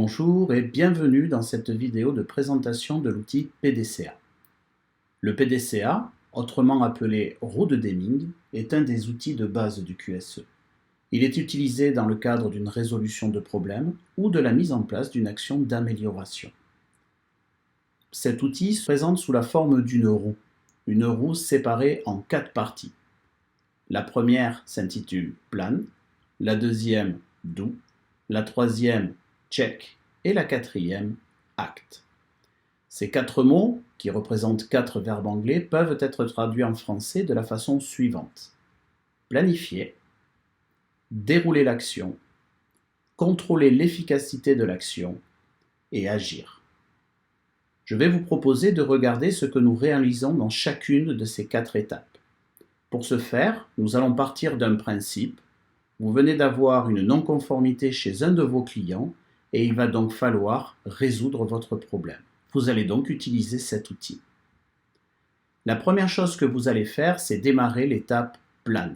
Bonjour et bienvenue dans cette vidéo de présentation de l'outil PDCA. Le PDCA, autrement appelé roue de Deming, est un des outils de base du QSE. Il est utilisé dans le cadre d'une résolution de problème ou de la mise en place d'une action d'amélioration. Cet outil se présente sous la forme d'une roue séparée en 4 parties. La première s'intitule Plan, la deuxième Do, la troisième Check et la quatrième Act. Ces 4 mots, qui représentent 4 verbes anglais, peuvent être traduits en français de la façon suivante. Planifier, dérouler l'action, contrôler l'efficacité de l'action et agir. Je vais vous proposer de regarder ce que nous réalisons dans chacune de ces 4 étapes. Pour ce faire, nous allons partir d'un principe. Vous venez d'avoir une non-conformité chez un de vos clients et il va donc falloir résoudre votre problème. Vous allez donc utiliser cet outil. La première chose que vous allez faire, c'est démarrer l'étape Plan.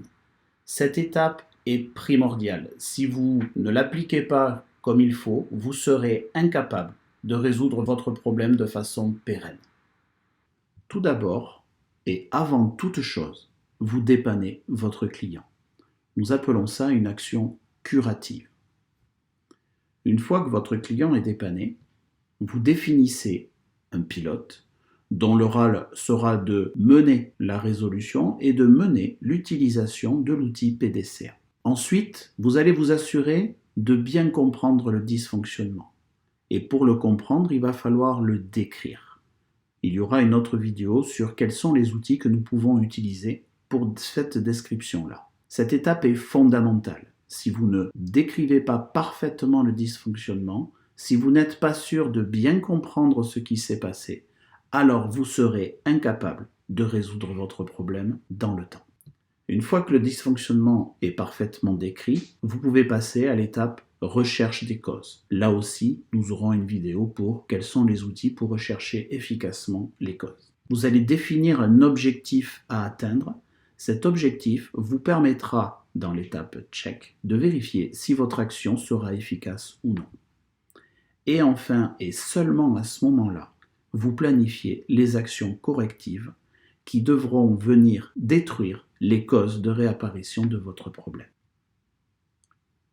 Cette étape est primordiale. Si vous ne l'appliquez pas comme il faut, vous serez incapable de résoudre votre problème de façon pérenne. Tout d'abord, et avant toute chose, vous dépannez votre client. Nous appelons ça une action curative. Une fois que votre client est dépanné, vous définissez un pilote dont le rôle sera de mener la résolution et de mener l'utilisation de l'outil PDCA. Ensuite, vous allez vous assurer de bien comprendre le dysfonctionnement. Et pour le comprendre, il va falloir le décrire. Il y aura une autre vidéo sur quels sont les outils que nous pouvons utiliser pour cette description-là. Cette étape est fondamentale. Si vous ne décrivez pas parfaitement le dysfonctionnement, si vous n'êtes pas sûr de bien comprendre ce qui s'est passé, alors vous serez incapable de résoudre votre problème dans le temps. Une fois que le dysfonctionnement est parfaitement décrit, vous pouvez passer à l'étape recherche des causes. Là aussi, nous aurons une vidéo pour quels sont les outils pour rechercher efficacement les causes. Vous allez définir un objectif à atteindre. Cet objectif vous permettra, dans l'étape Check, de vérifier si votre action sera efficace ou non. Et enfin, et seulement à ce moment-là, vous planifiez les actions correctives qui devront venir détruire les causes de réapparition de votre problème.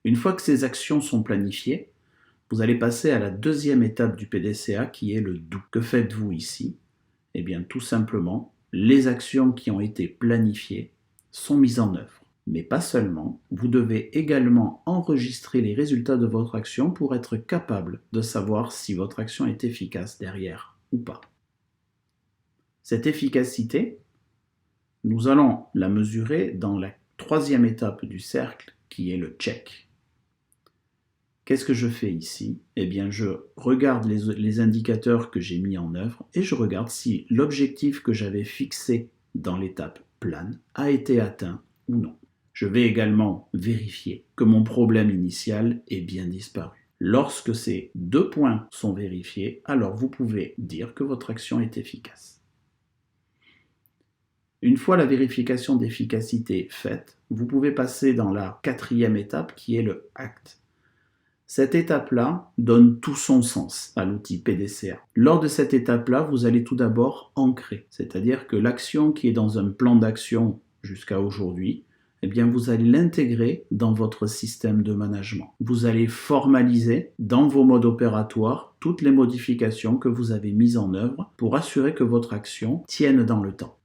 Une fois que ces actions sont planifiées, vous allez passer à la deuxième étape du PDCA qui est le Do. Que faites-vous ici? Eh bien, tout simplement, les actions qui ont été planifiées sont mises en œuvre. Mais pas seulement, vous devez également enregistrer les résultats de votre action pour être capable de savoir si votre action est efficace derrière ou pas. Cette efficacité, nous allons la mesurer dans la troisième étape du cercle qui est le check. Qu'est-ce que je fais ici? Eh bien, je regarde les indicateurs que j'ai mis en œuvre et je regarde si l'objectif que j'avais fixé dans l'étape Plan a été atteint ou non. Je vais également vérifier que mon problème initial est bien disparu. Lorsque ces 2 points sont vérifiés, alors vous pouvez dire que votre action est efficace. Une fois la vérification d'efficacité faite, vous pouvez passer dans la quatrième étape qui est le Act. Cette étape-là donne tout son sens à l'outil PDCA. Lors de cette étape-là, vous allez tout d'abord ancrer, c'est-à-dire que l'action qui est dans un plan d'action jusqu'à aujourd'hui, eh bien vous allez l'intégrer dans votre système de management. Vous allez formaliser dans vos modes opératoires toutes les modifications que vous avez mises en œuvre pour assurer que votre action tienne dans le temps.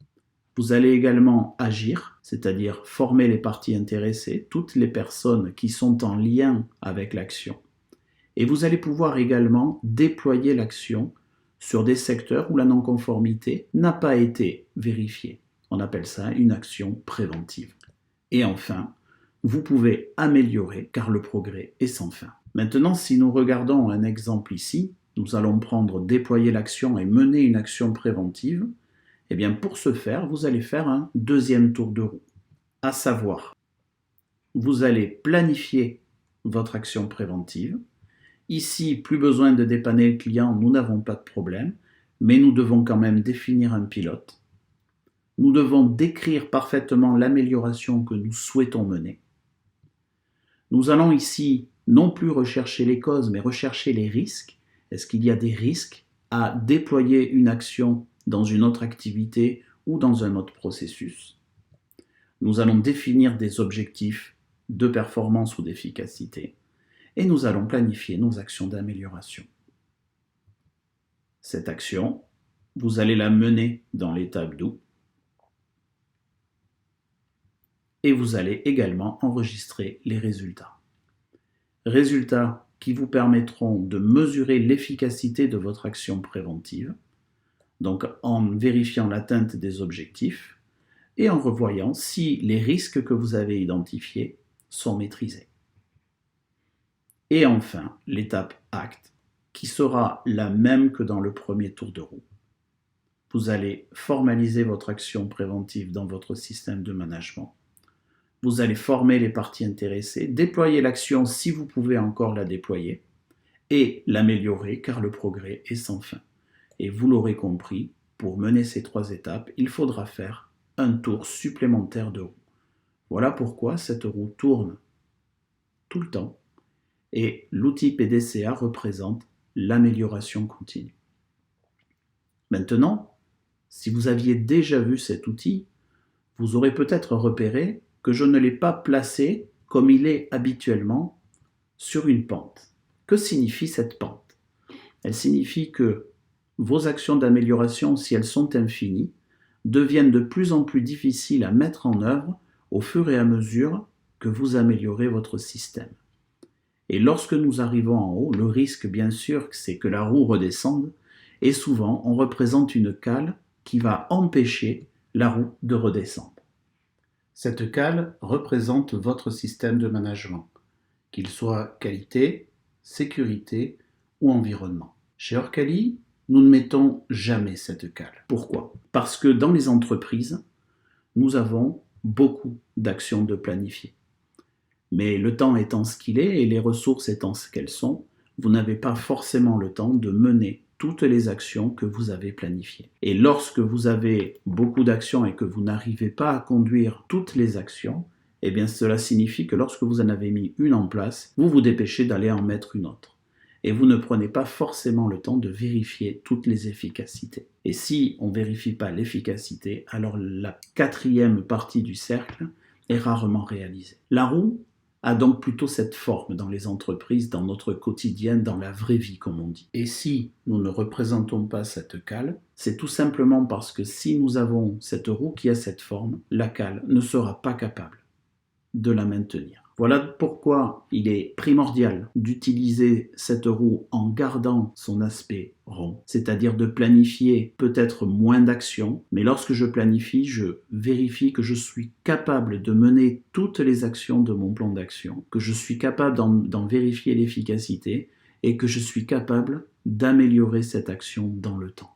Vous allez également agir, c'est-à-dire former les parties intéressées, toutes les personnes qui sont en lien avec l'action. Et vous allez pouvoir également déployer l'action sur des secteurs où la non-conformité n'a pas été vérifiée. On appelle ça une action préventive. Et enfin, vous pouvez améliorer car le progrès est sans fin. Maintenant, si nous regardons un exemple ici, nous allons prendre déployer l'action et mener une action préventive. Eh bien, pour ce faire, vous allez faire un deuxième tour de roue. À savoir, vous allez planifier votre action préventive. Ici, plus besoin de dépanner le client, nous n'avons pas de problème, mais nous devons quand même définir un pilote. Nous devons décrire parfaitement l'amélioration que nous souhaitons mener. Nous allons ici non plus rechercher les causes, mais rechercher les risques. Est-ce qu'il y a des risques à déployer une action dans une autre activité ou dans un autre processus? Nous allons définir des objectifs de performance ou d'efficacité et nous allons planifier nos actions d'amélioration. Cette action, vous allez la mener dans l'étape do et vous allez également enregistrer les résultats. Résultats qui vous permettront de mesurer l'efficacité de votre action préventive, donc en vérifiant l'atteinte des objectifs et en revoyant si les risques que vous avez identifiés sont maîtrisés. Et enfin, l'étape acte, qui sera la même que dans le premier tour de roue. Vous allez formaliser votre action préventive dans votre système de management. Vous allez former les parties intéressées, déployer l'action si vous pouvez encore la déployer, et l'améliorer car le progrès est sans fin. Et vous l'aurez compris, pour mener ces 3 étapes, il faudra faire un tour supplémentaire de roue. Voilà pourquoi cette roue tourne tout le temps, et l'outil PDCA représente l'amélioration continue. Maintenant, si vous aviez déjà vu cet outil, vous aurez peut-être repéré que je ne l'ai pas placé comme il est habituellement sur une pente. Que signifie cette pente? Elle signifie que vos actions d'amélioration, si elles sont infinies, deviennent de plus en plus difficiles à mettre en œuvre au fur et à mesure que vous améliorez votre système. Et lorsque nous arrivons en haut, le risque, bien sûr, c'est que la roue redescende, et souvent, on représente une cale qui va empêcher la roue de redescendre. Cette cale représente votre système de management, qu'il soit qualité, sécurité ou environnement. Chez Orcali, nous ne mettons jamais cette cale. Pourquoi? Parce que dans les entreprises, nous avons beaucoup d'actions de planifier. Mais le temps étant ce qu'il est et les ressources étant ce qu'elles sont, vous n'avez pas forcément le temps de mener toutes les actions que vous avez planifiées. Et lorsque vous avez beaucoup d'actions et que vous n'arrivez pas à conduire toutes les actions, eh bien cela signifie que lorsque vous en avez mis une en place, vous vous dépêchez d'aller en mettre une autre. Et vous ne prenez pas forcément le temps de vérifier toutes les efficacités. Et si on ne vérifie pas l'efficacité, alors la 4e partie du cercle est rarement réalisée. La roue a donc plutôt cette forme dans les entreprises, dans notre quotidien, dans la vraie vie comme on dit. Et si nous ne représentons pas cette cale, c'est tout simplement parce que si nous avons cette roue qui a cette forme, la cale ne sera pas capable de la maintenir. Voilà pourquoi il est primordial d'utiliser cette roue en gardant son aspect rond, c'est-à-dire de planifier peut-être moins d'actions, mais lorsque je planifie, je vérifie que je suis capable de mener toutes les actions de mon plan d'action, que je suis capable d'en vérifier l'efficacité et que je suis capable d'améliorer cette action dans le temps.